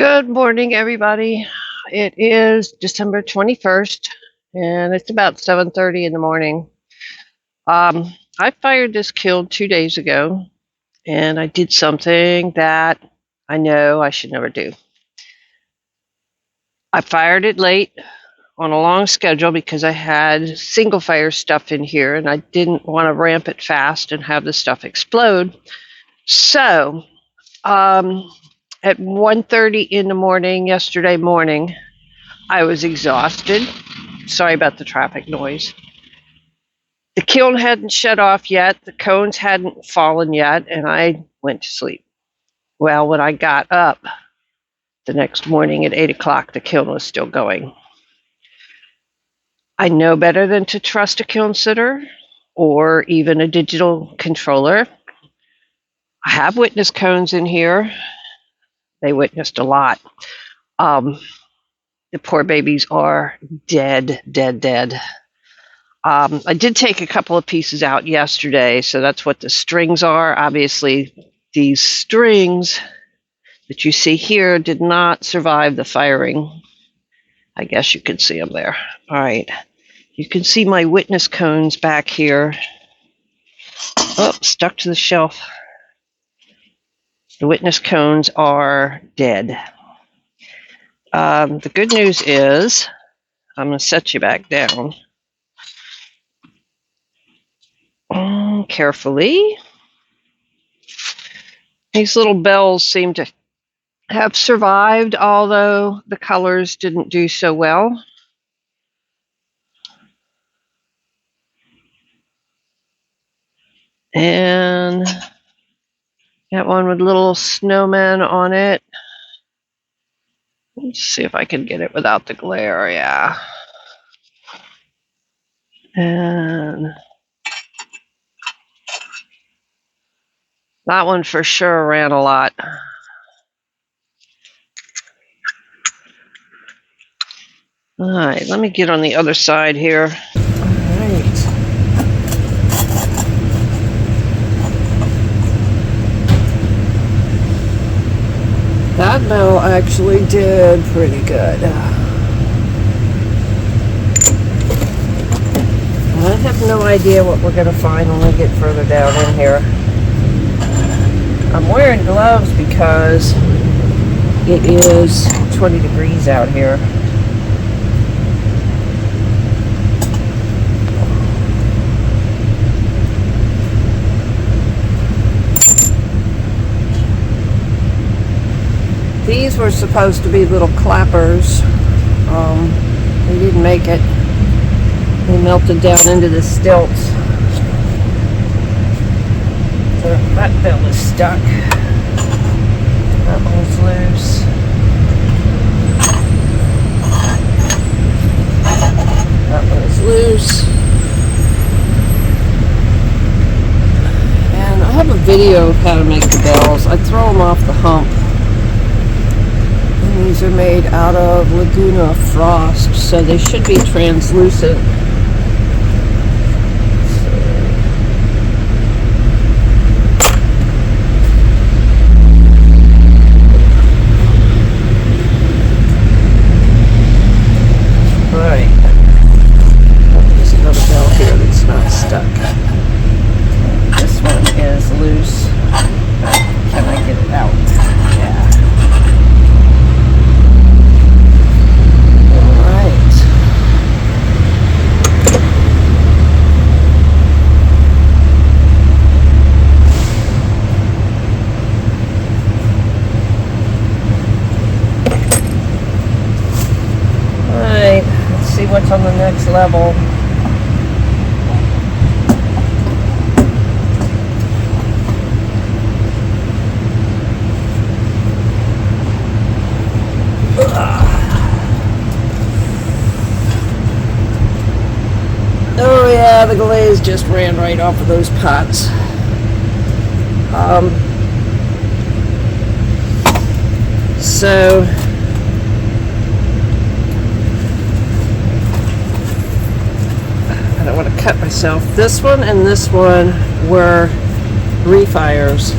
Good morning, everybody. It is December 21st, and it's about 7:30 in the morning. I fired this kiln 2 days ago, and I did something that I know I should never do. I fired it late on a long schedule because I had single fire stuff in here, and I didn't want to ramp it fast and have the stuff explode. So, at 1:30 in the morning, yesterday morning, I was exhausted. Sorry about the traffic noise. The kiln hadn't shut off yet, the cones hadn't fallen yet, and I went to sleep. Well, when I got up the next morning at 8 o'clock, the kiln was still going. I know better than to trust a kiln sitter or even a digital controller. I have witness cones in here. They witnessed a lot. The poor babies are dead. I did take a couple of pieces out yesterday, so that's what the strings are. Obviously, these strings that you see here did not survive the firing. I guess you can see them there. All right. You can see my witness cones back here. Oh, stuck to the shelf. The witness cones are dead. The good news is, I'm going to set you back down. Carefully. These little bells seem to have survived, although the colors didn't do so well. And got one with little snowmen on it. Let's see if I can get it without the glare. Yeah. And that one for sure ran a lot. All right, let me get on the other side here. All right. That bell actually did pretty good. I have no idea what we're going to find when we get further down in here. I'm wearing gloves because it is 20 degrees out here. These were supposed to be little clappers. They didn't make it. They melted down into the stilts. So that bell is stuck. That one's loose. That one is loose. And I have a video of how to make the bells. I throw them off the hump. And these are made out of Laguna frost, so they should be translucent. What's on the next level. Oh yeah, the glaze just ran right off of those pots. So I don't want to cut myself. This one and this one were refires.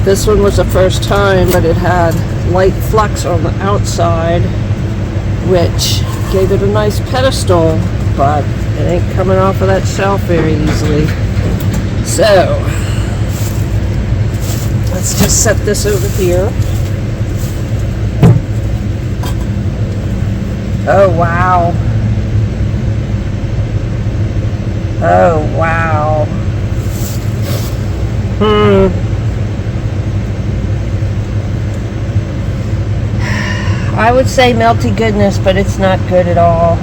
This one was the first time, but it had light flux on the outside, which gave it a nice pedestal, but it ain't coming off of that shelf very easily. So let's just set this over here. Oh wow. Oh wow. I would say melty goodness, but it's not good at all.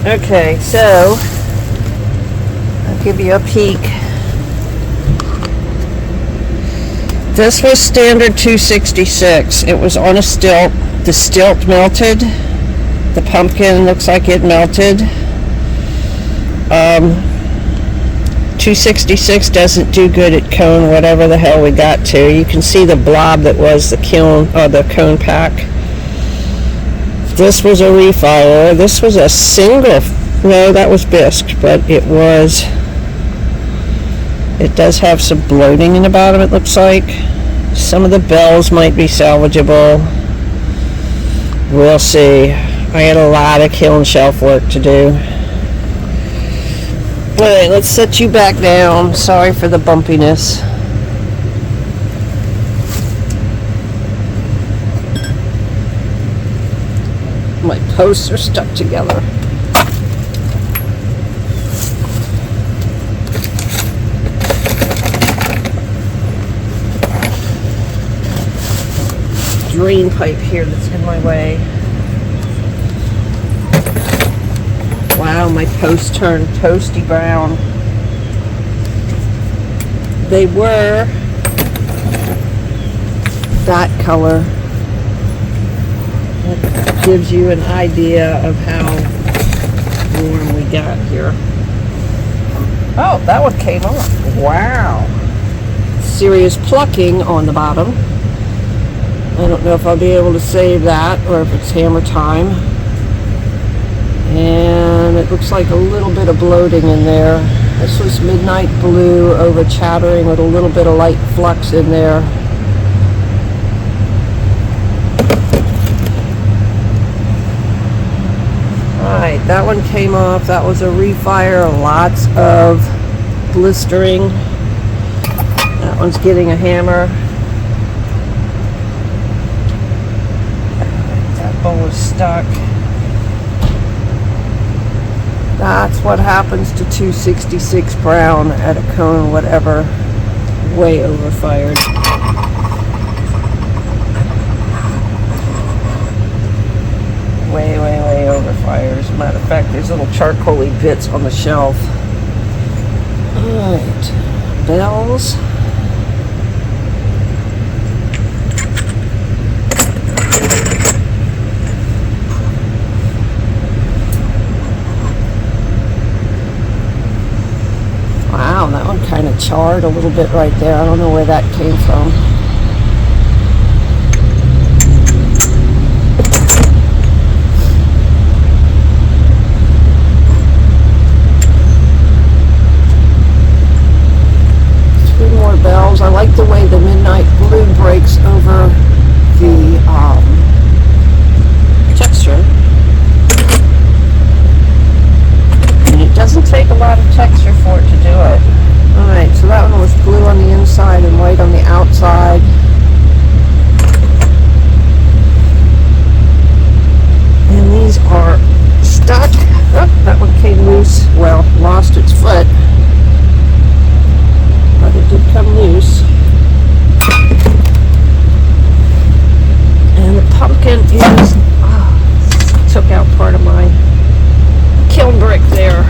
Okay, so I'll give you a peek. This was standard 266. It was on a stilt. The stilt melted. The pumpkin looks like it melted. 266 doesn't do good at cone, whatever the hell we got to. You can see the blob that was the kiln, or the cone pack. This was a refire. This was a single, no, that was bisque, but it does have some bloating in the bottom, it looks like. Some of the bells might be salvageable. We'll see. I had a lot of kiln shelf work to do. Alright, let's set you back down. Sorry for the bumpiness. My posts are stuck together. Drain pipe here that's in my way. Wow, my posts turned toasty brown. They were that color. That gives you an idea of how warm we got here. Oh, that one came off. Wow. Serious plucking on the bottom. I don't know if I'll be able to save that or if it's hammer time. And it looks like a little bit of bloating in there. This was midnight blue over chattering with a little bit of light flux in there. Alright, that one came off. That was a refire. Lots of blistering. That one's getting a hammer. That bowl is stuck. That's what happens to 266 brown at a cone, whatever. Way overfired. Way overfired. As a matter of fact, there's little charcoaly bits on the shelf. Alright. Bells. Wow, that one kind of charred a little bit right there. I don't know where that came from. Three more bells. I like the way the midnight blue breaks over the texture. It doesn't take a lot of texture for it to do it. Alright, so that one was blue on the inside and white on the outside. And these are stuck. Oh, that one came loose. Well, lost its foot. But it did come loose. And the pumpkin is... Oh, took out part of my kiln brick there.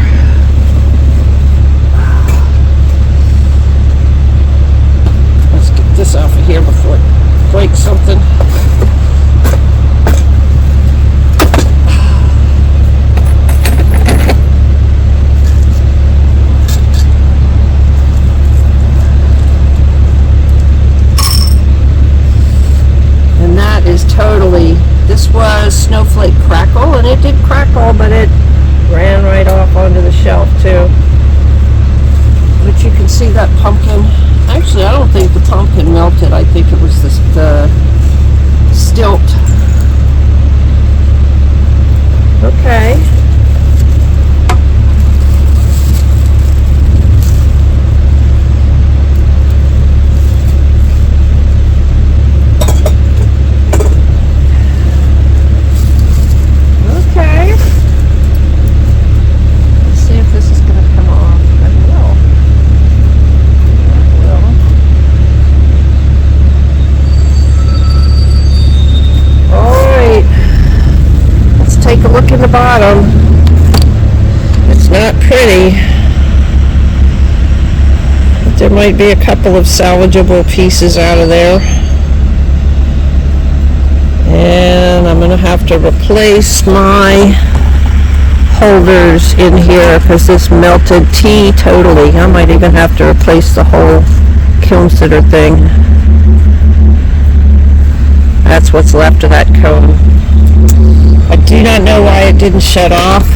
Let's get this off of here before it breaks something. And that is totally, this was Snowflake Crackle, and it did crackle, but it ran right off onto the shelf too. But you can see that pumpkin. Actually, I don't think the pumpkin melted. I think it was the stilt. Okay. Look in the bottom. It's not pretty, but there might be a couple of salvageable pieces out of there, and I'm gonna have to replace my holders in here because this melted tea totally. I might even have to replace the whole kiln sitter thing. That's what's left of that cone. I do not know why it didn't shut off.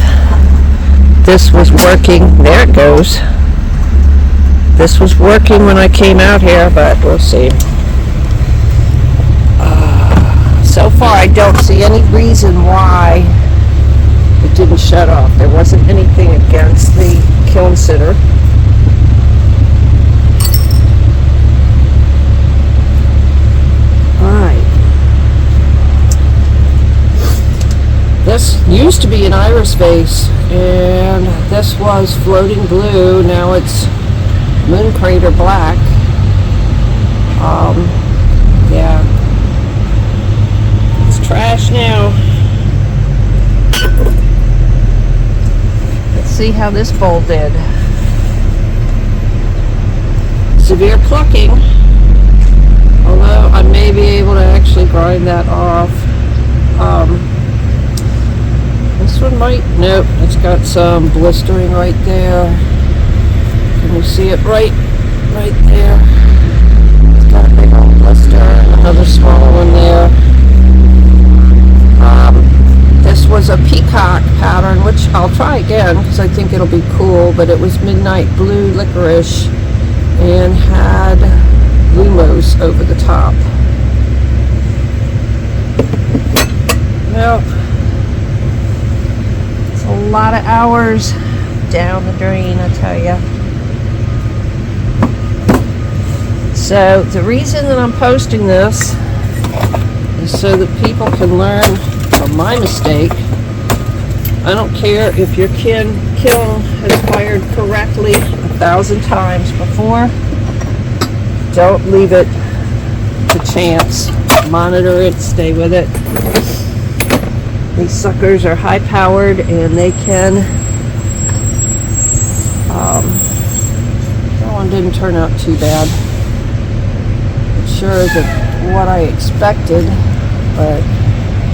This was working. There it goes. This was working when I came out here, but we'll see. So far, I don't see any reason why it didn't shut off. There wasn't anything against the kiln sitter. This used to be an iris vase, and this was floating blue. Now it's moon crater black. Yeah. It's trash now. Let's see how this bowl did. Severe plucking. Although I may be able to actually grind that off. This one might, nope, it's got some blistering right there. Can you see it right there? It's got a big old blister and another smaller one there. This was a peacock pattern, which I'll try again because I think it'll be cool, but it was midnight blue licorice and had lumos over the top. Nope. A lot of hours down the drain, I tell you. So the reason that I'm posting this is so that people can learn from my mistake. I don't care if your kiln has fired correctly 1,000 times before. Don't leave it to chance. Monitor it, stay with it. These suckers are high powered and they can, that one didn't turn out too bad. It sure isn't what I expected, but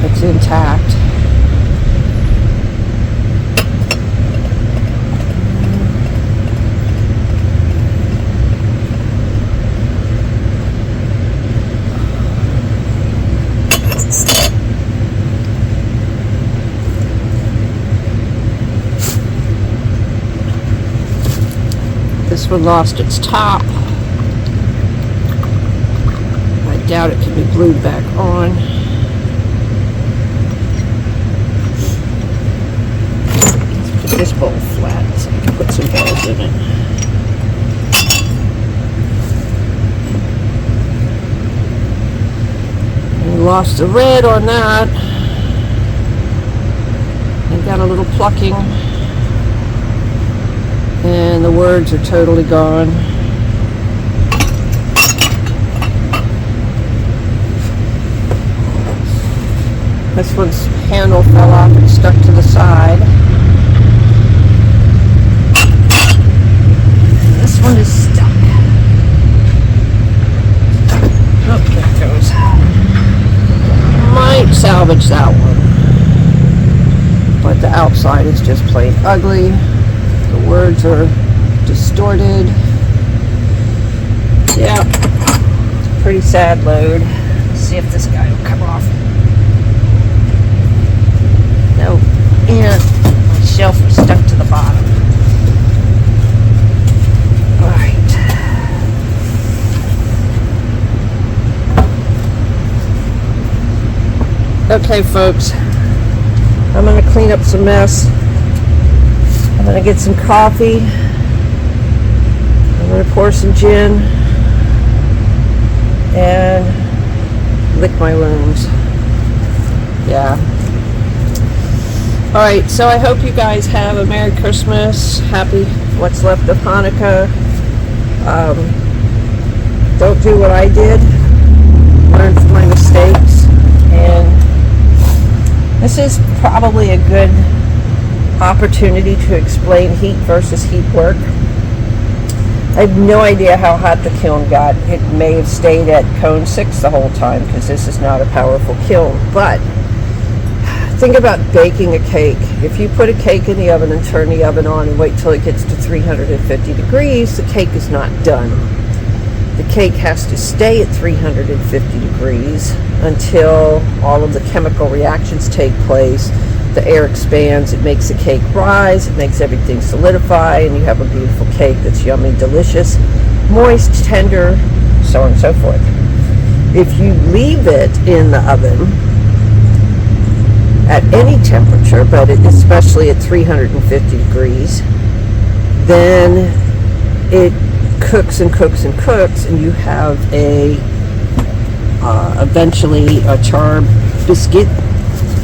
it's intact. This one lost its top. I doubt it can be glued back on. Let's put this bowl flat so I can put some balls in it. We lost the red on that. I got a little plucking. And the words are totally gone. This one's handle fell off and stuck to the side. This one is stuck. Oh, there it goes. Might salvage that one. But the outside is just plain ugly. The words are distorted. Yeah, pretty sad load. Let's see if this guy will come off. Nope. And my shelf was stuck to the bottom. Okay, folks, I'm going to clean up some mess. I'm going to get some coffee. I'm going to pour some gin and lick my wounds. Yeah. Alright, so I hope you guys have a Merry Christmas, happy what's left of Hanukkah. Don't do what I did. Learn from my mistakes. And this is probably a good opportunity to explain heat versus heat work. I have no idea how hot the kiln got. It may have stayed at cone 6 the whole time because this is not a powerful kiln. But think about baking a cake. If you put a cake in the oven and turn the oven on and wait till it gets to 350 degrees, the cake is not done. The cake has to stay at 350 degrees until all of the chemical reactions take place. The air expands, it makes the cake rise, it makes everything solidify, and you have a beautiful cake that's yummy, delicious, moist, tender, so on and so forth. If you leave it in the oven at any temperature, but especially at 350 degrees, then it cooks and cooks and cooks, and you have eventually a char biscuit,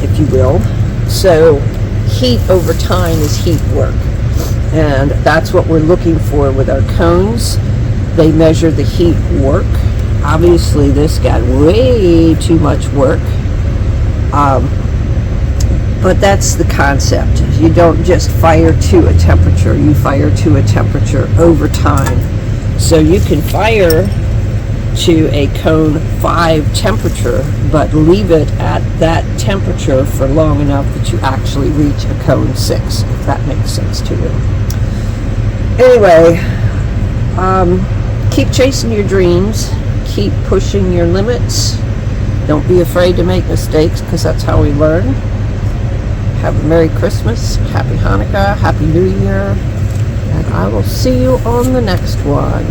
if you will. So heat over time is heat work, and that's what we're looking for with our cones. They measure the heat work. Obviously this got way too much work, but that's the concept. You don't just fire to a temperature, you fire to a temperature over time. So you can fire to a cone 5 temperature, but leave it at that temperature for long enough that you actually reach a cone 6, if that makes sense to you. Anyway, keep chasing your dreams, keep pushing your limits. Don't be afraid to make mistakes, because that's how we learn. Have a Merry Christmas, Happy Hanukkah, Happy New Year, and I will see you on the next one.